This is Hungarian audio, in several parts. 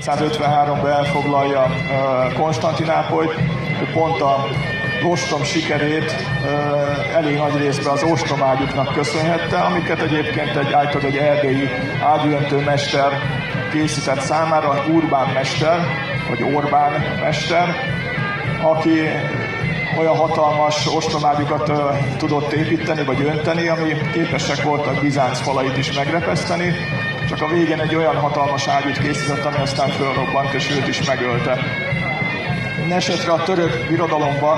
153-ban elfoglalja Konstantinápolyt, pont a ostrom sikerét elég nagy részben az ostromágyuknak köszönhette, amiket egyébként egy erdélyi ágyúöntő mester készített számára, Urbán mester, vagy Orbán mester, aki olyan hatalmas ostromágyukat tudott építeni, vagy önteni, ami képesek voltak Bizánc falait is megrepeszteni, csak a végén egy olyan hatalmas ágyút készített, ami aztán fölrobbant, és őt is megölte. Mindenesetre a török birodalomban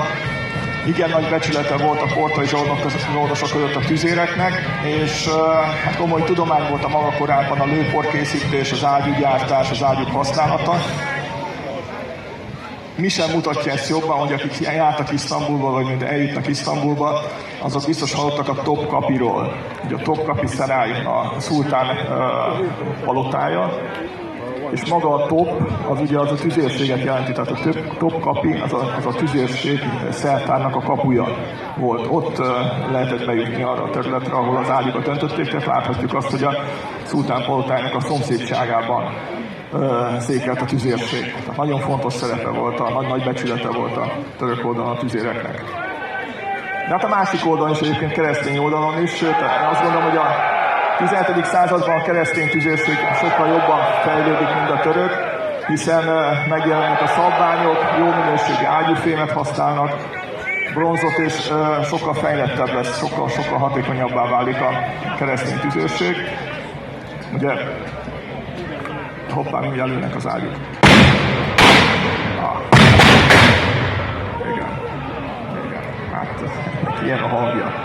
igen nagy becsülete volt a portai zsoldosok között a tüzéreknek, és hát komoly tudomány volt a maga korában a lőporkészítés, az ágyúgyártás, az ágyúk használata. Mi sem mutatja ezt jobban, hogy akik jártak Isztambulba, vagy mint eljutnak Isztambulba, azok biztos hallottak a Topkapiról. Ugye a Topkapi Szerály a szultán palotája, és maga a top, az ugye az a tüzérséget jelenti, tehát a Topkapi, az a tüzérség szertárnak a kapuja volt. Ott lehetett bejutni arra a területre, ahol az ágyukat öntötték, tehát láthatjuk azt, hogy a szultán palotájának a szomszédságában székelt a tüzérség. Tehát nagyon fontos szerepe volt, nagy becsülete volt a török oldalon a tüzéreknek. De hát a másik oldalon is, egyébként keresztény oldalon is, sőt, azt gondolom, hogy a 17. században a keresztény tüzérség sokkal jobban fejlődik, mint a török, hiszen megjelennek a szabványok, jó minőségű ágyúfémet használnak, bronzot, és sokkal fejlettebb lesz, sokkal hatékonyabbá válik a keresztény tüzérség. Ugye, hoppá, mindjárt lőnek az ágyuk. Igen, hát ilyen a hangja.